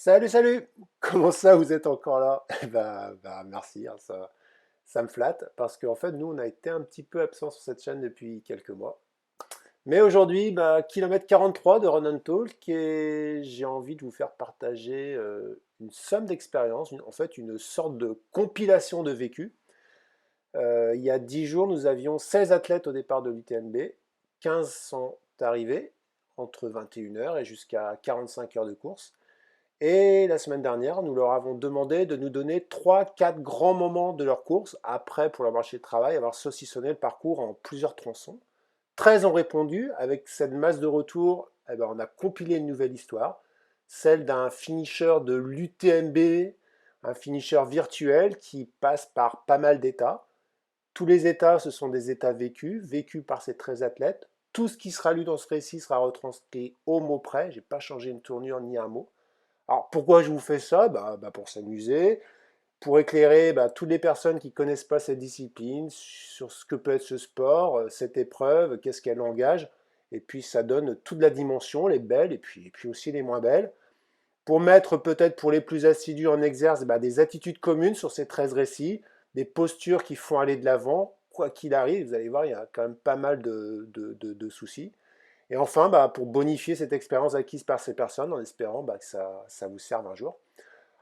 Salut, salut! Comment ça, vous êtes encore là? Merci, hein, ça me flatte, parce qu'en fait, nous, on a été un petit peu absents sur cette chaîne depuis quelques mois. Mais aujourd'hui, kilomètre 43 de Run and Talk, et j'ai envie de vous faire partager une somme d'expériences, en fait, une sorte de compilation de vécu. Il y a 10 jours, nous avions 16 athlètes au départ de l'UTMB, 15 sont arrivés entre 21 heures et jusqu'à 45 heures de course. Et la semaine dernière, nous leur avons demandé de nous donner trois, quatre grands moments de leur course, après, pour leur marché de travail, avoir saucissonné le parcours en plusieurs tronçons. 13 ont répondu. Avec cette masse de retour, on a compilé une nouvelle histoire, celle d'un finisher de l'UTMB, un finisher virtuel qui passe par pas mal d'états. Tous les états, ce sont des états vécus par ces 13 athlètes. Tout ce qui sera lu dans ce récit sera retranscrit au mot près. Je n'ai pas changé une tournure ni un mot. Alors pourquoi je vous fais ça? Pour s'amuser, pour éclairer toutes les personnes qui ne connaissent pas cette discipline sur ce que peut être ce sport, cette épreuve, qu'est-ce qu'elle engage. Et puis ça donne toute la dimension, les belles et puis aussi les moins belles. Pour mettre peut-être pour les plus assidus en exerce des attitudes communes sur ces 13 récits, des postures qui font aller de l'avant, quoi qu'il arrive. Vous allez voir, il y a quand même pas mal de soucis. Et enfin, pour bonifier cette expérience acquise par ces personnes, en espérant que ça vous serve un jour.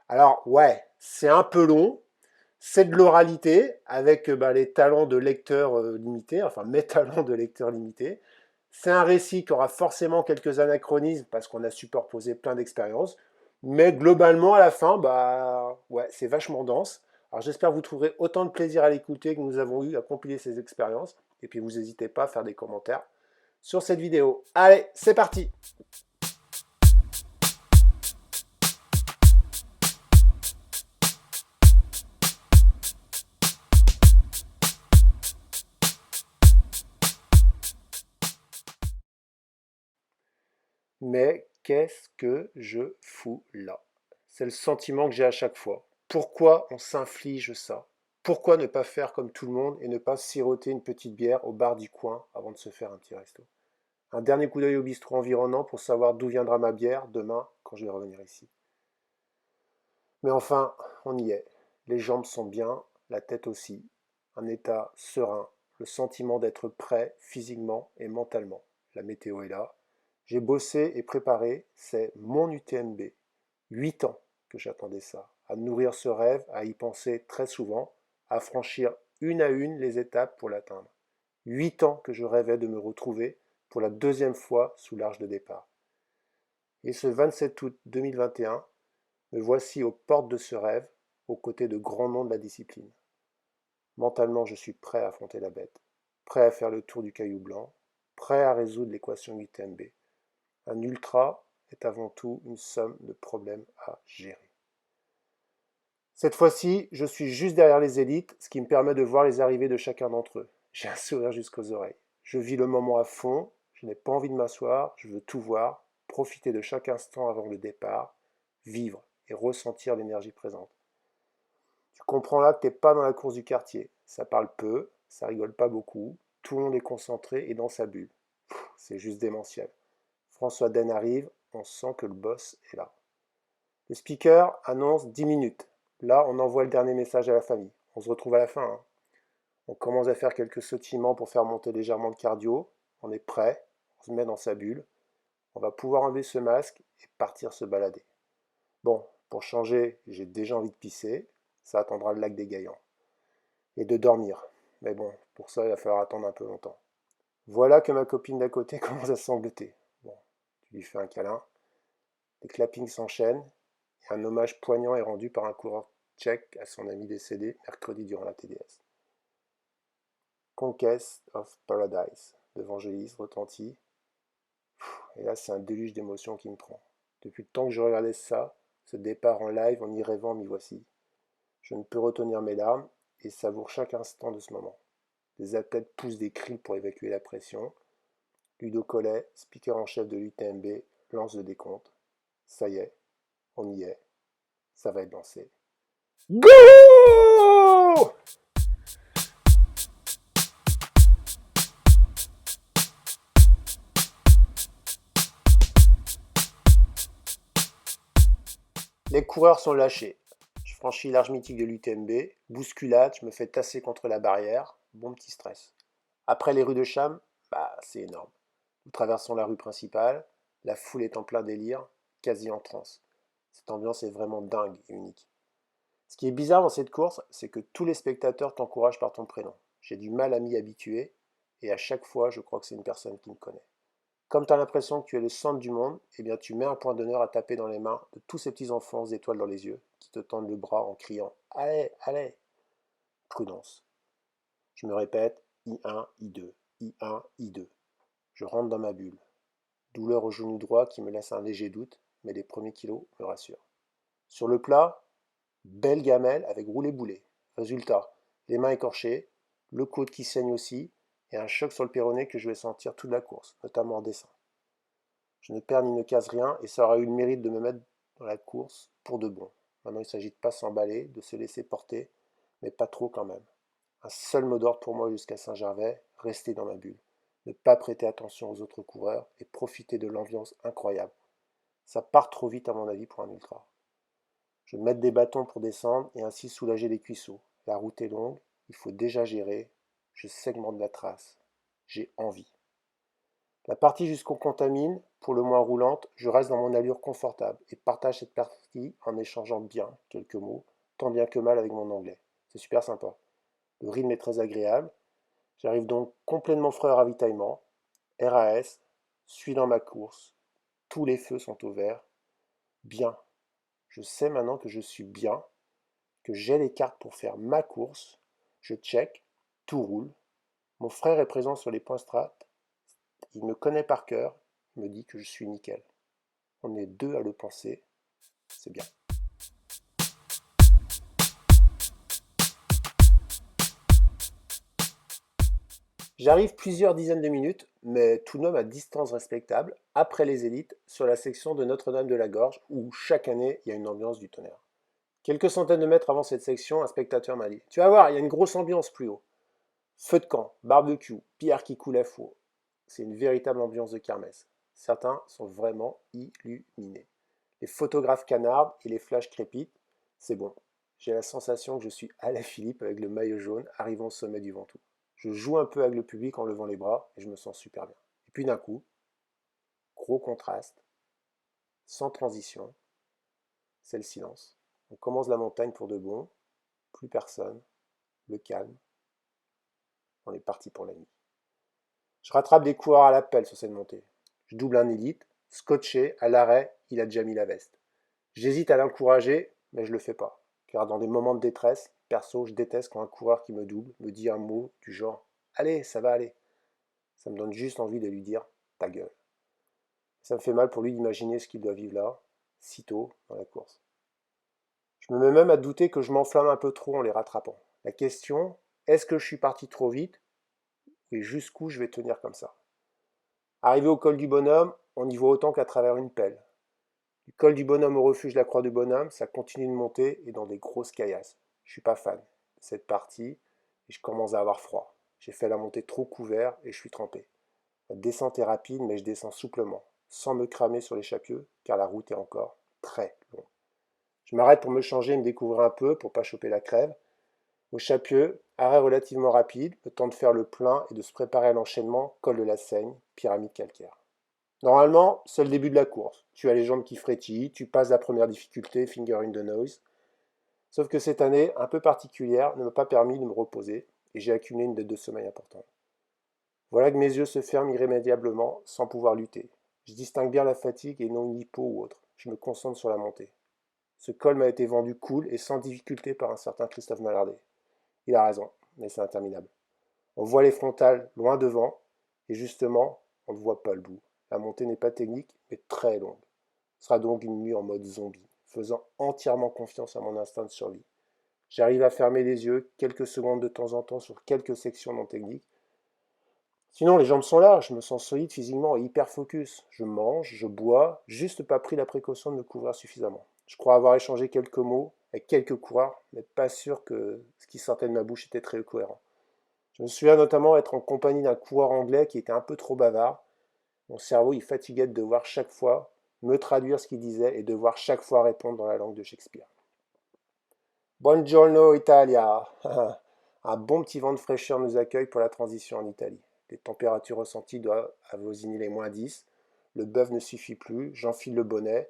Alors, ouais, c'est un peu long, c'est de l'oralité, avec les talents de lecteur limités, enfin mes talents de lecteur limités. C'est un récit qui aura forcément quelques anachronismes, parce qu'on a superposé plein d'expériences, mais globalement, à la fin, ouais, c'est vachement dense. Alors j'espère que vous trouverez autant de plaisir à l'écouter que nous avons eu à compiler ces expériences, et puis vous n'hésitez pas à faire des commentaires sur cette vidéo. Allez, c'est parti! Mais qu'est-ce que je fous là? C'est le sentiment que j'ai à chaque fois. Pourquoi on s'inflige ça? Pourquoi ne pas faire comme tout le monde et ne pas siroter une petite bière au bar du coin avant de se faire un petit resto? Un dernier coup d'œil au bistrot environnant pour savoir d'où viendra ma bière demain quand je vais revenir ici. Mais enfin, on y est. Les jambes sont bien, la tête aussi. Un état serein, le sentiment d'être prêt physiquement et mentalement. La météo est là. J'ai bossé et préparé, c'est mon UTMB. 8 ans que j'attendais ça. À nourrir ce rêve, à y penser très souvent, à franchir une à une les étapes pour l'atteindre. 8 ans que je rêvais de me retrouver pour la deuxième fois sous l'arche de départ. Et ce 27 août 2021, me voici aux portes de ce rêve, aux côtés de grands noms de la discipline. Mentalement, je suis prêt à affronter la bête, prêt à faire le tour du caillou blanc, prêt à résoudre l'équation UTMB. Un ultra est avant tout une somme de problèmes à gérer. Cette fois-ci, je suis juste derrière les élites, ce qui me permet de voir les arrivées de chacun d'entre eux. J'ai un sourire jusqu'aux oreilles. Je vis le moment à fond, je n'ai pas envie de m'asseoir, je veux tout voir, profiter de chaque instant avant le départ, vivre et ressentir l'énergie présente. Tu comprends là que tu n'es pas dans la course du quartier. Ça parle peu, ça rigole pas beaucoup, tout le monde est concentré et dans sa bulle. C'est juste démentiel. François Den arrive, on sent que le boss est là. Le speaker annonce 10 minutes. Là, on envoie le dernier message à la famille. On se retrouve à la fin, hein. On commence à faire quelques sautillements pour faire monter légèrement le cardio. On est prêt, on se met dans sa bulle. On va pouvoir enlever ce masque et partir se balader. Bon, pour changer, j'ai déjà envie de pisser. Ça attendra le lac des Gaillans. Et de dormir. Mais bon, pour ça, il va falloir attendre un peu longtemps. Voilà que ma copine d'à côté commence à sangloter. Bon, tu lui fais un câlin. Les clappings s'enchaînent. Et un hommage poignant est rendu par un coureur tchèque à son ami décédé mercredi durant la TDS. Conquest of Paradise de Vangelis retentit. Et là, c'est un déluge d'émotions qui me prend. Depuis le temps que je regardais ça, ce départ en live, en y rêvant, m'y voici. Je ne peux retenir mes larmes et savoure chaque instant de ce moment. Les athlètes poussent des cris pour évacuer la pression. Ludo Collet, speaker en chef de l'UTMB, lance le décompte. Ça y est, on y est. Ça va être lancé. Go! Les coureurs sont lâchés. Je franchis l'arche mythique de l'UTMB, bousculade, je me fais tasser contre la barrière, bon petit stress. Après les rues de Cham, bah c'est énorme. Nous traversons la rue principale, la foule est en plein délire, quasi en transe. Cette ambiance est vraiment dingue et unique. Ce qui est bizarre dans cette course, c'est que tous les spectateurs t'encouragent par ton prénom. J'ai du mal à m'y habituer, et à chaque fois, je crois que c'est une personne qui me connaît. Comme tu as l'impression que tu es le centre du monde, eh bien tu mets un point d'honneur à taper dans les mains de tous ces petits enfants aux étoiles dans les yeux, qui te tendent le bras en criant Allez, allez. Prudence. Je me répète, I1, I2, I1, I2. Je rentre dans ma bulle. Douleur au genou droit qui me laisse un léger doute, mais les premiers kilos me rassurent. Sur le plat, belle gamelle avec roulé-boulé. Résultat, les mains écorchées, le coude qui saigne aussi, et un choc sur le péroné que je vais sentir toute la course, notamment en descente. Je ne perds ni ne casse rien, et ça aura eu le mérite de me mettre dans la course pour de bon. Maintenant, il s'agit de ne pas s'emballer, de se laisser porter, mais pas trop quand même. Un seul mot d'ordre pour moi jusqu'à Saint-Gervais, rester dans ma bulle. Ne pas prêter attention aux autres coureurs et profiter de l'ambiance incroyable. Ça part trop vite à mon avis pour un ultra. Je vais mettre des bâtons pour descendre et ainsi soulager les cuisseaux. La route est longue, il faut déjà gérer. Je segmente la trace. J'ai envie. La partie jusqu'au contamine, pour le moins roulante, je reste dans mon allure confortable et partage cette partie en échangeant bien quelques mots, tant bien que mal avec mon anglais. C'est super sympa. Le rythme est très agréable. J'arrive donc complètement frais au ravitaillement. RAS, suis dans ma course. Tous les feux sont au vert. Bien. Je sais maintenant que je suis bien, que j'ai les cartes pour faire ma course. Je check, tout roule. Mon frère est présent sur les points strat. Il me connaît par cœur. Il me dit que je suis nickel. On est deux à le penser. C'est bien. J'arrive plusieurs dizaines de minutes, mais tout de même à distance respectable, après les élites, sur la section de Notre-Dame-de-la-Gorge, où chaque année, il y a une ambiance du tonnerre. Quelques centaines de mètres avant cette section, un spectateur m'a dit Tu vas voir, il y a une grosse ambiance plus haut. Feu de camp, barbecue, pierre qui coule à four. C'est une véritable ambiance de kermesse. Certains sont vraiment illuminés. Les photographes canardent et les flashs crépitent. C'est bon. J'ai la sensation que je suis à la Philippe avec le maillot jaune arrivant au sommet du Ventoux. Je joue un peu avec le public en levant les bras et je me sens super bien. Et puis d'un coup, gros contraste, sans transition, c'est le silence. On commence la montagne pour de bon, plus personne, le calme, on est parti pour la nuit. Je rattrape des coureurs à l'appel sur cette montée. Je double un élite, scotché, à l'arrêt, il a déjà mis la veste. J'hésite à l'encourager, mais je le fais pas. Car dans des moments de détresse, perso, je déteste quand un coureur qui me double me dit un mot du genre Allez, ça va aller. Ça me donne juste envie de lui dire Ta gueule. Ça me fait mal pour lui d'imaginer ce qu'il doit vivre là, si tôt dans la course. Je me mets même à douter que je m'enflamme un peu trop en les rattrapant. La question, est-ce que je suis parti trop vite et jusqu'où je vais tenir comme ça? Arrivé au col du bonhomme, on y voit autant qu'à travers une pelle. Du col du bonhomme au refuge de la croix du bonhomme, ça continue de monter et dans des grosses caillasses. Je suis pas fan de cette partie et je commence à avoir froid. J'ai fait la montée trop couvert et je suis trempé. La descente est rapide mais je descends souplement, sans me cramer sur l'échapieux car la route est encore très longue. Je m'arrête pour me changer et me découvrir un peu pour pas choper la crève. Au Chapieux, arrêt relativement rapide, le temps de faire le plein et de se préparer à l'enchaînement, col de la Seigne, pyramide calcaire. Normalement, c'est le début de la course. Tu as les jambes qui frétillent, tu passes la première difficulté, finger in the nose. Sauf que cette année, un peu particulière, ne m'a pas permis de me reposer et j'ai accumulé une dette de sommeil importante. Voilà que mes yeux se ferment irrémédiablement, sans pouvoir lutter. Je distingue bien la fatigue et non une hypo ou autre. Je me concentre sur la montée. Ce col m'a été vendu cool et sans difficulté par un certain Christophe Mallardet. Il a raison, mais c'est interminable. On voit les frontales loin devant, et justement, on ne voit pas le bout. La montée n'est pas technique, mais très longue. Ce sera donc une nuit en mode zombie, faisant entièrement confiance à mon instinct de survie. J'arrive à fermer les yeux quelques secondes de temps en temps sur quelques sections non techniques. Sinon, les jambes sont là, je me sens solide physiquement et hyper focus. Je mange, je bois, juste pas pris la précaution de me couvrir suffisamment. Je crois avoir échangé quelques mots avec quelques coureurs, mais pas sûr que ce qui sortait de ma bouche était très cohérent. Je me souviens notamment être en compagnie d'un coureur anglais qui était un peu trop bavard. Mon cerveau il fatiguait de devoir chaque fois me traduire ce qu'il disait et devoir chaque fois répondre dans la langue de Shakespeare. Buongiorno Italia. Un bon petit vent de fraîcheur nous accueille pour la transition en Italie. Les températures ressenties doivent avoisiner les -10. Le bœuf ne suffit plus, j'enfile le bonnet.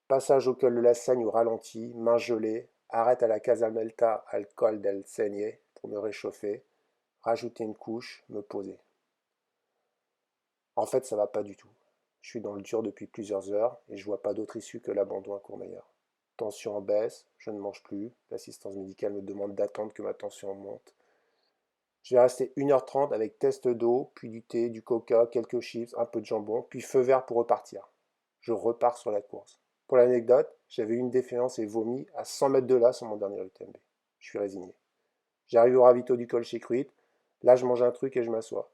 Passage au col de la Seigne au ralenti, main gelée. Arrête à la Casamelta al Col del Segne pour me réchauffer. Rajouter une couche, me poser. En fait, ça va pas du tout. Je suis dans le dur depuis plusieurs heures et je vois pas d'autre issue que l'abandon à Courmayeur. Tension en baisse, je ne mange plus. L'assistance médicale me demande d'attendre que ma tension monte. Je vais rester 1h30 avec test d'eau, puis du thé, du coca, quelques chips, un peu de jambon, puis feu vert pour repartir. Je repars sur la course. Pour l'anecdote, j'avais eu une défaillance et vomi à 100 mètres de là sur mon dernier UTMB. Je suis résigné. J'arrive au ravito du col chez Cruit. Là, je mange un truc et je m'assois.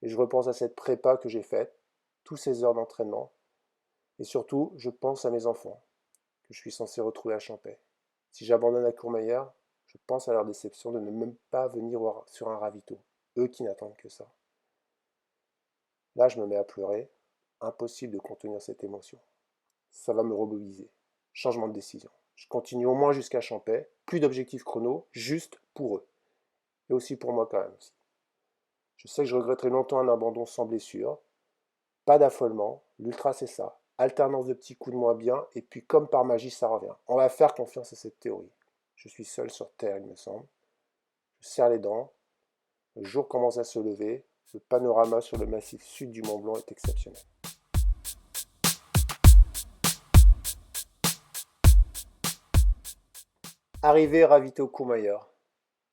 Et je repense à cette prépa que j'ai faite, tous ces heures d'entraînement. Et surtout, je pense à mes enfants, que je suis censé retrouver à Champais. Si j'abandonne à Courmayeur, je pense à leur déception de ne même pas venir sur un ravito, eux qui n'attendent que ça. Là, je me mets à pleurer. Impossible de contenir cette émotion. Ça va me remobiliser. Changement de décision. Je continue au moins jusqu'à Champais, plus d'objectifs chrono, juste pour eux. Et aussi pour moi quand même. Je sais que je regretterai longtemps un abandon sans blessure. Pas d'affolement, l'ultra c'est ça. Alternance de petits coups de moins bien, et puis comme par magie ça revient. On va faire confiance à cette théorie. Je suis seul sur Terre, il me semble. Je serre les dents. Le jour commence à se lever. Le panorama sur le massif sud du Mont Blanc est exceptionnel. Arrivé ravité au Courmayeur.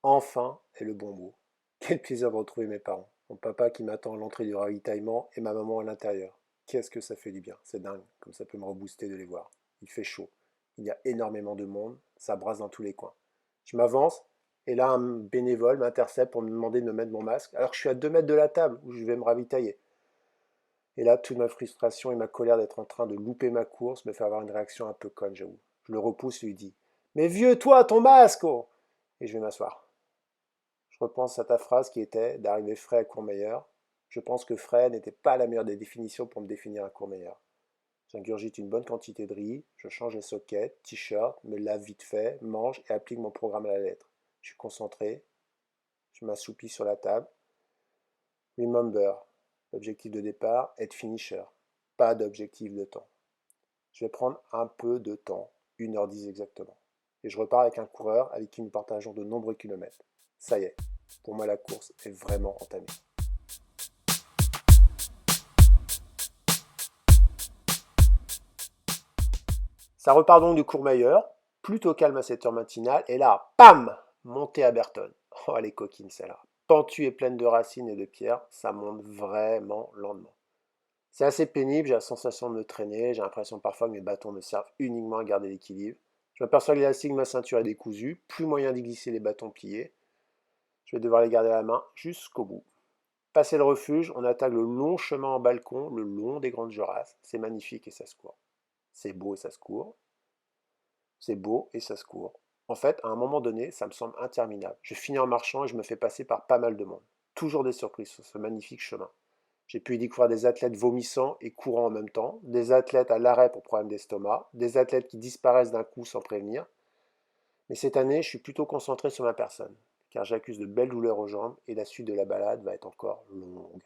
Enfin est le bon mot. Quel plaisir de retrouver mes parents. Mon papa qui m'attend à l'entrée du ravitaillement et ma maman à l'intérieur. Qu'est-ce que ça fait du bien, c'est dingue, comme ça peut me rebooster de les voir. Il fait chaud, il y a énormément de monde, ça brasse dans tous les coins. Je m'avance et là un bénévole m'intercepte pour me demander de me mettre mon masque alors que je suis à 2 mètres de la table où je vais me ravitailler. Et là, toute ma frustration et ma colère d'être en train de louper ma course me fait avoir une réaction un peu conne, j'avoue. Je le repousse et lui dis: Mais vieux, toi, ton masque oh. Et je vais m'asseoir. Je repense à ta phrase qui était d'arriver frais à Courmayeur. Je pense que frais n'était pas la meilleure des définitions pour me définir un Courmayeur. J'ingurgite une bonne quantité de riz, je change les sockets, t-shirt, me lave vite fait, mange et applique mon programme à la lettre. Je suis concentré, je m'assoupis sur la table. Remember, l'objectif de départ, être finisher. Pas d'objectif de temps. Je vais prendre un peu de temps, 1h10 exactement. Et je repars avec un coureur avec qui nous partageons de nombreux kilomètres. Ça y est, pour moi la course est vraiment entamée. Ça repart donc du Courmayeur, plutôt calme à cette heure matinale, et là, pam, montée à Berton. Oh, elle est coquine celle-là. Pentue et pleine de racines et de pierres, ça monte vraiment lentement. C'est assez pénible, j'ai la sensation de me traîner, j'ai l'impression parfois que mes bâtons me servent uniquement à garder l'équilibre. Je m'aperçois que l'élastique de ma ceinture est décousu, plus moyen d'y glisser les bâtons pliés. Je vais devoir les garder à la main jusqu'au bout. Passé le refuge, on attaque le long chemin en balcon, le long des grandes Jorasses. C'est magnifique et ça se court. C'est beau et ça se court. C'est beau et ça se court. En fait, à un moment donné, ça me semble interminable. Je finis en marchant et je me fais passer par pas mal de monde. Toujours des surprises sur ce magnifique chemin. J'ai pu y découvrir des athlètes vomissant et courant en même temps, des athlètes à l'arrêt pour problème d'estomac, des athlètes qui disparaissent d'un coup sans prévenir. Mais cette année, je suis plutôt concentré sur ma personne, car j'accuse de belles douleurs aux jambes et la suite de la balade va être encore longue.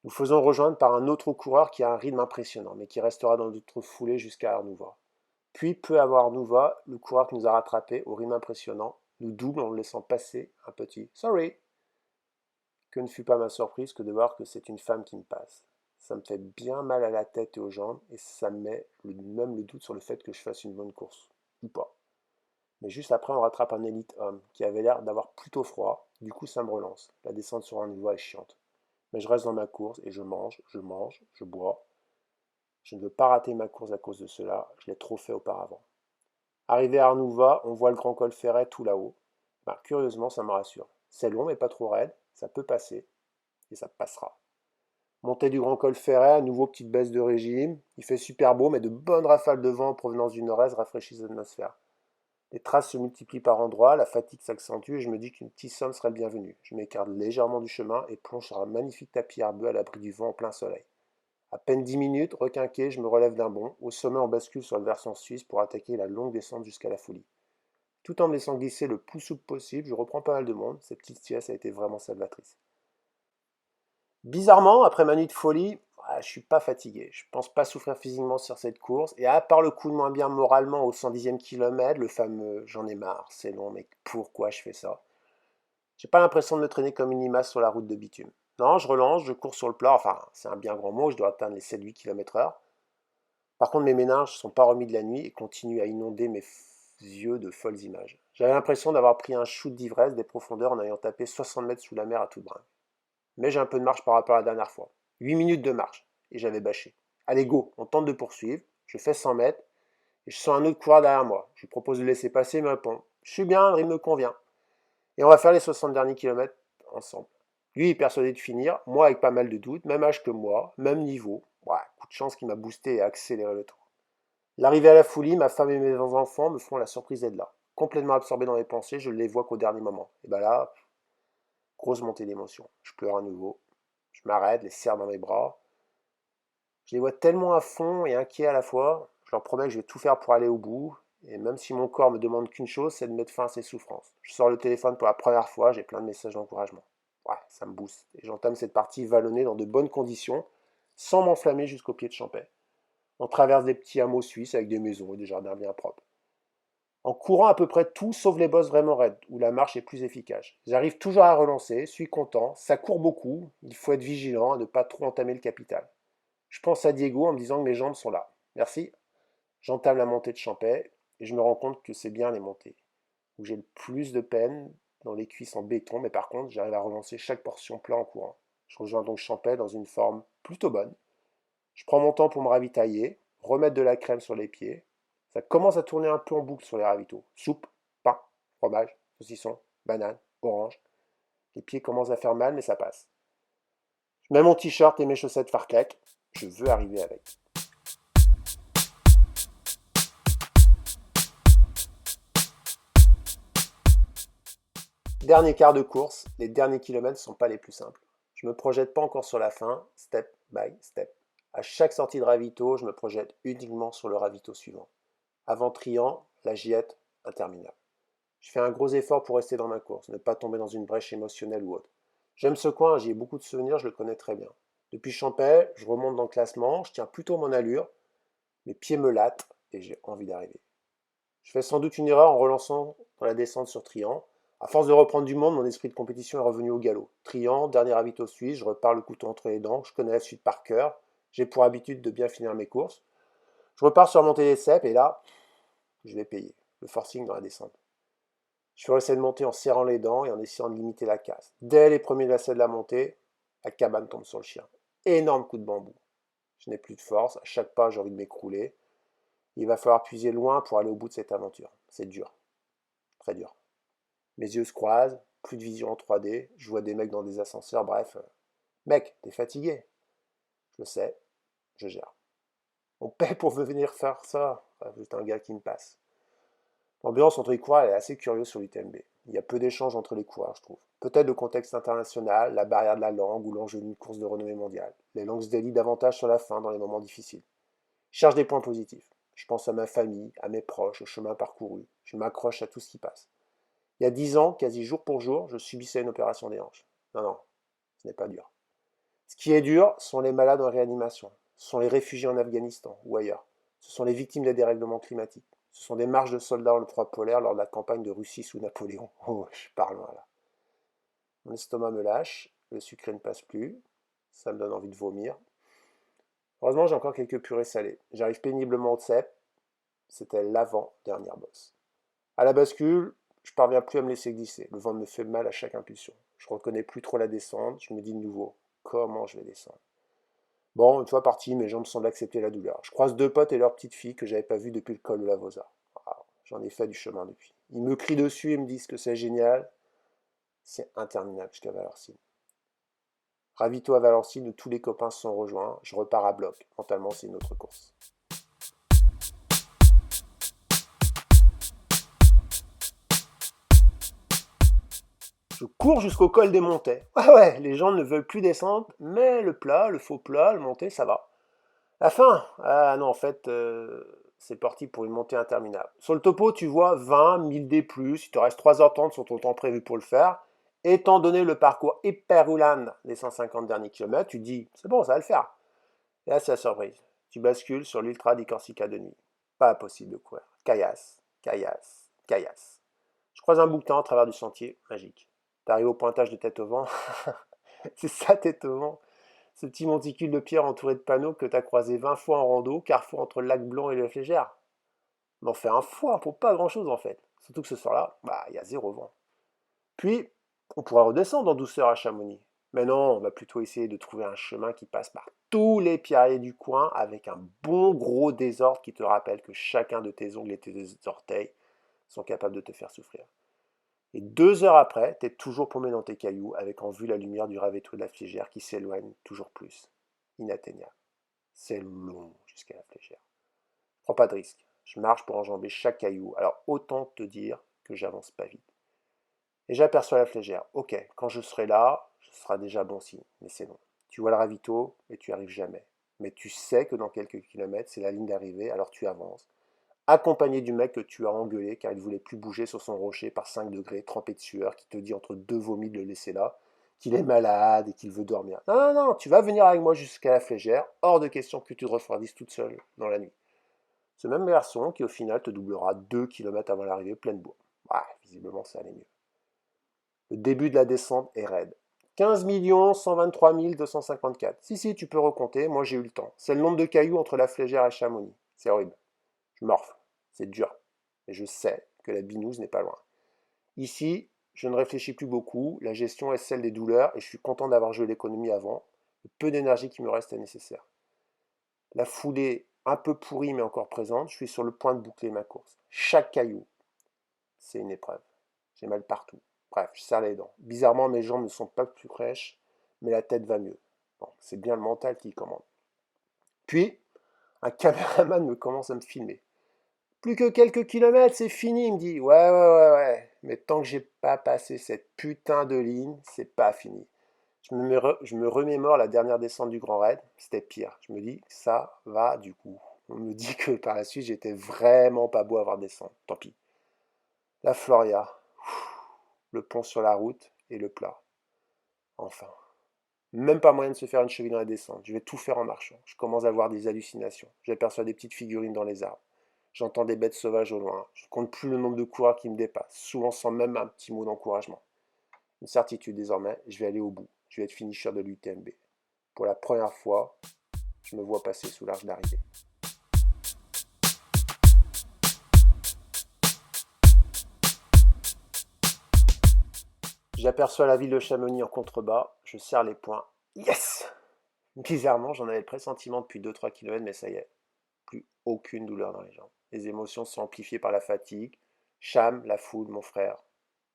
Nous faisons rejoindre par un autre coureur qui a un rythme impressionnant, mais qui restera dans notre foulée jusqu'à Arnouva. Puis, peu avant Arnouva, le coureur qui nous a rattrapés au rythme impressionnant nous double en nous laissant passer un petit «Sorry». Que ne fut pas ma surprise que de voir que c'est une femme qui me passe. Ça me fait bien mal à la tête et aux jambes, et ça me met même le doute sur le fait que je fasse une bonne course. Ou pas. Mais juste après, on rattrape un élite homme qui avait l'air d'avoir plutôt froid. Du coup, ça me relance. La descente sur un niveau est chiante. Mais je reste dans ma course et je bois. Je ne veux pas rater ma course à cause de cela. Je l'ai trop fait auparavant. Arrivé à Arnouva, on voit le grand col Ferret tout là-haut. Ben, curieusement, ça me rassure. C'est long mais pas trop raide. Ça peut passer. Et ça passera. Montée du grand col Ferret, à nouveau petite baisse de régime. Il fait super beau, mais de bonnes rafales de vent en provenance du nord-est rafraîchissent l'atmosphère. Les traces se multiplient par endroits, la fatigue s'accentue et je me dis qu'une petite somme serait le bienvenu. Je m'écarte légèrement du chemin et plonge sur un magnifique tapis herbeux à l'abri du vent en plein soleil. À peine 10 minutes, requinqué, je me relève d'un bond. Au sommet, on bascule sur le versant suisse pour attaquer la longue descente jusqu'à la folie. Tout en me laissant glisser le plus souple possible, je reprends pas mal de monde. Cette petite sieste a été vraiment salvatrice. Bizarrement, après ma nuit de folie, je suis pas fatigué. Je pense pas souffrir physiquement sur cette course. Et à part le coup de moins bien moralement au 110e kilomètre, le fameux j'en ai marre, c'est long, mais pourquoi je fais ça? J'ai pas l'impression de me traîner comme une limace sur la route de bitume. Non, je relance, je cours sur le plat. Enfin, c'est un bien grand mot, je dois atteindre les 7-8 km/h. Par contre, mes méninges ne sont pas remis de la nuit et continuent à inonder mes yeux de folles images. J'avais l'impression d'avoir pris un shoot d'ivresse des profondeurs en ayant tapé 60 mètres sous la mer à toute bringue. Mais j'ai un peu de marche par rapport à la dernière fois. 8 minutes de marche, et j'avais bâché. Allez, go, on tente de poursuivre. Je fais 100 mètres, et je sens un autre coureur derrière moi. Je lui propose de laisser passer, il me répond je suis bien, le rythme me convient. Et on va faire les 60 derniers kilomètres ensemble. Lui est persuadé de finir, moi avec pas mal de doutes, même âge que moi, même niveau. Ouais, coup de chance qui m'a boosté et accéléré le temps. L'arrivée à la folie, ma femme et mes enfants me font la surprise d'être là. Complètement absorbé dans mes pensées, je ne les vois qu'au dernier moment. Et ben là, grosse montée d'émotion. Je pleure à nouveau. Je m'arrête, les serre dans mes bras. Je les vois tellement à fond et inquiets à la fois. Je leur promets que je vais tout faire pour aller au bout. Et même si mon corps me demande qu'une chose, c'est de mettre fin à ces souffrances. Je sors le téléphone pour la première fois, j'ai plein de messages d'encouragement. Ouais, ça me booste. Et j'entame cette partie vallonnée dans de bonnes conditions, sans m'enflammer jusqu'au pied de Champais. On traverse des petits hameaux suisses avec des maisons et des jardins bien propres. En courant à peu près tout sauf les bosses vraiment raides, où la marche est plus efficace. J'arrive toujours à relancer, suis content, ça court beaucoup, il faut être vigilant à ne pas trop entamer le capital. Je pense à Diego en me disant que mes jambes sont là. Merci. J'entame la montée de Champais et je me rends compte que c'est bien les montées, où j'ai le plus de peine dans les cuisses en béton, mais par contre j'arrive à relancer chaque portion plat en courant. Je rejoins donc Champais dans une forme plutôt bonne. Je prends mon temps pour me ravitailler, remettre de la crème sur les pieds. Ça commence à tourner un peu en boucle sur les ravitaux. Soupe, pain, fromage, saucisson, banane, orange. Les pieds commencent à faire mal, mais ça passe. Je mets mon t-shirt et mes chaussettes farclac. Je veux arriver avec. Dernier quart de course, les derniers kilomètres ne sont pas les plus simples. Je ne me projette pas encore sur la fin, step by step. À chaque sortie de ravito, je me projette uniquement sur le ravito suivant. Avant Trian, la giette interminable. Je fais un gros effort pour rester dans ma course, ne pas tomber dans une brèche émotionnelle ou autre. J'aime ce coin, j'y ai beaucoup de souvenirs, je le connais très bien. Depuis Champais, je remonte dans le classement, je tiens plutôt mon allure, mes pieds me lattent et j'ai envie d'arriver. Je fais sans doute une erreur en relançant dans la descente sur Trian. À force de reprendre du monde, mon esprit de compétition est revenu au galop. Trian, dernier ravito suisse, je repars le couteau entre les dents, je connais la suite par cœur, j'ai pour habitude de bien finir mes courses. Je repars sur la montée des cèpes et là, je vais payer. Le forcing dans la descente. Je fais essayer de monter en serrant les dents et en essayant de limiter la casse. Dès les premiers lacets de la montée, la cabane tombe sur le chien. Énorme coup de bambou. Je n'ai plus de force, à chaque pas j'ai envie de m'écrouler. Il va falloir puiser loin pour aller au bout de cette aventure. C'est dur, très dur. Mes yeux se croisent, plus de vision en 3D, je vois des mecs dans des ascenseurs, bref. Mec, t'es fatigué. Je le sais, je gère. On paie pour venir faire ça. Enfin, c'est un gars qui me passe. L'ambiance entre les coureurs est assez curieuse sur l'UTMB. Il y a peu d'échanges entre les coureurs, je trouve. Peut-être le contexte international, la barrière de la langue ou l'enjeu d'une course de renommée mondiale. Les langues se délient davantage sur la fin dans les moments difficiles. Je cherche des points positifs. Je pense à ma famille, à mes proches, au chemin parcouru. Je m'accroche à tout ce qui passe. Il y a 10 ans, quasi jour pour jour, je subissais une opération des hanches. Non, non, ce n'est pas dur. Ce qui est dur sont les malades en réanimation. Ce sont les réfugiés en Afghanistan ou ailleurs. Ce sont les victimes des dérèglements climatiques. Ce sont des marches de soldats dans le froid polaire lors de la campagne de Russie sous Napoléon. Oh, je parle loin là. Mon estomac me lâche, le sucré ne passe plus, ça me donne envie de vomir. Heureusement, j'ai encore quelques purées salées. J'arrive péniblement au cep, c'était l'avant-dernière bosse. À la bascule, je parviens plus à me laisser glisser. Le vent me fait mal à chaque impulsion. Je reconnais plus trop la descente, je me dis de nouveau, comment je vais descendre? Bon, une fois parti, mes jambes semblent accepter la douleur. Je croise deux potes et leur petite fille que j'avais pas vue depuis le col de la Vosa. Ah, j'en ai fait du chemin depuis. Ils me crient dessus et me disent que c'est génial. C'est interminable jusqu'à Valorcine. Ravito à Valorcine où tous les copains se sont rejoints. Je repars à bloc. Mentalement, c'est une autre course. Je cours jusqu'au col des Montets. Ah ouais, les gens ne veulent plus descendre, mais le plat, le faux plat, le monté, ça va. La fin! Ah non, en fait, c'est parti pour une montée interminable. Sur le topo, tu vois 20, 1000 D+, il te reste 3h30 sur ton temps prévu pour le faire. Étant donné le parcours hyper roulant des 150 derniers kilomètres, tu te dis, c'est bon, ça va le faire. Et là, c'est la surprise. Tu bascules sur l'Ultra di Corsica de nuit. Pas possible de courir. Caillasse, caillasse, caillasse. Je croise un bouquetin à travers du sentier, magique. T'arrives au pointage de tête au vent. C'est ça, tête au vent. Ce petit monticule de pierre entouré de panneaux que t'as croisé 20 fois en rando, carrefour entre le lac Blanc et le Flégère. On en fait un foin pour pas grand chose en fait. Surtout que ce soir-là, bah, il y a zéro vent. Puis, on pourra redescendre en douceur à Chamonix. Mais non, on va plutôt essayer de trouver un chemin qui passe par tous les pierriers du coin avec un bon gros désordre qui te rappelle que chacun de tes ongles et tes orteils sont capables de te faire souffrir. Et 2 heures après, t'es toujours paumé dans tes cailloux avec en vue la lumière du ravito de la Flégère qui s'éloigne toujours plus. Inatteignable. C'est long jusqu'à la Flégère. Prends pas de risque. Je marche pour enjamber chaque caillou, alors autant te dire que j'avance pas vite. Et j'aperçois la Flégère. Ok, quand je serai là, ce sera déjà bon signe, mais c'est long. Tu vois le ravito et tu arrives jamais. Mais tu sais que dans quelques kilomètres, c'est la ligne d'arrivée, alors tu avances. Accompagné du mec que tu as engueulé car il voulait plus bouger sur son rocher par 5 degrés, trempé de sueur, qui te dit entre deux vomis de le laisser là, qu'il est malade et qu'il veut dormir. Non, non, non, tu vas venir avec moi jusqu'à la Flégère, hors de question que tu te refroidisses toute seule dans la nuit. Ce même garçon qui au final te doublera 2 kilomètres avant l'arrivée pleine bourre. Ouais, visiblement ça allait mieux. Le début de la descente est raide. 15 123 254. Si, si, tu peux recompter, moi j'ai eu le temps. C'est le nombre de cailloux entre la Flégère et Chamonix. C'est horrible. Je morfle. C'est dur. Mais je sais que la binouse n'est pas loin. Ici, je ne réfléchis plus beaucoup. La gestion est celle des douleurs et je suis content d'avoir joué l'économie avant. Le peu d'énergie qui me reste est nécessaire. La foulée un peu pourrie mais encore présente, je suis sur le point de boucler ma course. Chaque caillou, c'est une épreuve. J'ai mal partout. Bref, je serre les dents. Bizarrement, mes jambes ne sont pas plus fraîches, mais la tête va mieux. Bon, c'est bien le mental qui commande. Puis, un caméraman me commence à me filmer. Plus que quelques kilomètres, c'est fini, il me dit. Ouais, ouais, ouais, ouais. Mais tant que j'ai pas passé cette putain de ligne, c'est pas fini. Je me remémore la dernière descente du Grand Raid, c'était pire. Je me dis, ça va du coup. On me dit que par la suite, j'étais vraiment pas beau à voir descendre. Tant pis. La Floria, le pont sur la route et le plat. Enfin. Même pas moyen de se faire une cheville dans la descente. Je vais tout faire en marchant. Je commence à avoir des hallucinations. J'aperçois des petites figurines dans les arbres. J'entends des bêtes sauvages au loin. Je ne compte plus le nombre de coureurs qui me dépassent, souvent sans même un petit mot d'encouragement. Une certitude désormais, je vais aller au bout. Je vais être finisher de l'UTMB. Pour la première fois, je me vois passer sous l'arche d'arrivée. J'aperçois la ville de Chamonix en contrebas. Je serre les poings. Yes! Bizarrement, j'en avais le pressentiment depuis 2-3 kilomètres, mais ça y est, plus aucune douleur dans les jambes. Les émotions sont amplifiées par la fatigue. Cham, la foule, mon frère,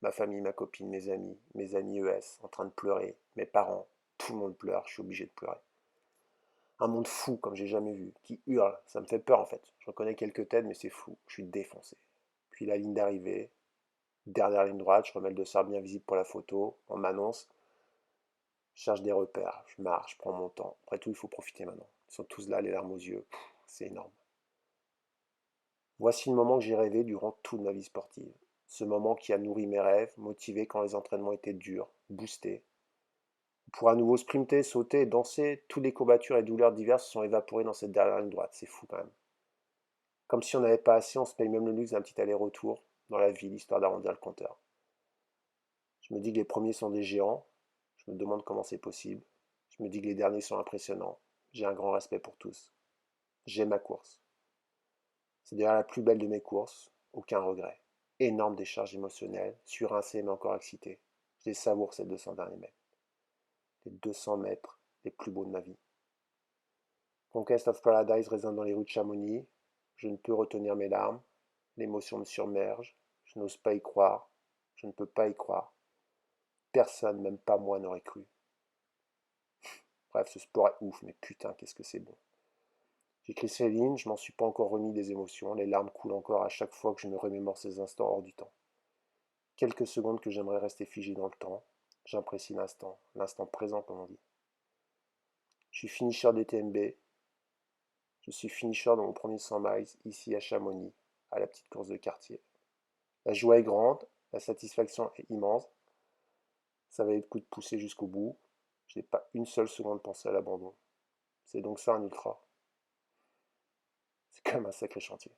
ma famille, ma copine, mes amis ES, en train de pleurer, mes parents, tout le monde pleure, je suis obligé de pleurer. Un monde fou comme j'ai jamais vu, qui hurle, ça me fait peur en fait. Je reconnais quelques têtes, mais c'est fou, je suis défoncé. Puis la ligne d'arrivée, dernière ligne droite, je remets le dossard bien visible pour la photo, on m'annonce, je cherche des repères, je marche, je prends mon temps. Après tout, il faut profiter maintenant. Ils sont tous là, les larmes aux yeux, c'est énorme. Voici le moment que j'ai rêvé durant toute ma vie sportive. Ce moment qui a nourri mes rêves, motivé quand les entraînements étaient durs, boostés. Pour à nouveau sprinter, sauter et danser, toutes les courbatures et douleurs diverses se sont évaporées dans cette dernière ligne droite. C'est fou quand même. Comme si on n'avait pas assez, on se paye même le luxe d'un petit aller-retour dans la ville, histoire d'arrondir le compteur. Je me dis que les premiers sont des géants. Je me demande comment c'est possible. Je me dis que les derniers sont impressionnants. J'ai un grand respect pour tous. J'aime ma course. C'est d'ailleurs la plus belle de mes courses. Aucun regret. Énorme décharge émotionnelle, surincé mais encore excité. Je les savoure ces 200 derniers mètres. Les 200 mètres les plus beaux de ma vie. Conquest of Paradise résonne dans les rues de Chamonix. Je ne peux retenir mes larmes. L'émotion me submerge. Je n'ose pas y croire. Je ne peux pas y croire. Personne, même pas moi, n'aurait cru. Bref, ce sport est ouf, mais putain, qu'est-ce que c'est bon. J'écris ces lignes, je m'en suis pas encore remis des émotions. Les larmes coulent encore à chaque fois que je me remémore ces instants hors du temps. Quelques secondes que j'aimerais rester figé dans le temps. J'apprécie l'instant présent comme on dit. Je suis finisher des TMB. Je suis finisher dans mon premier 100 miles, ici à Chamonix, à la petite course de quartier. La joie est grande, la satisfaction est immense. Ça va être le coup de pousser jusqu'au bout. Je n'ai pas une seule seconde pensé à l'abandon. C'est donc ça un ultra. C'est quand même un sacré chantier.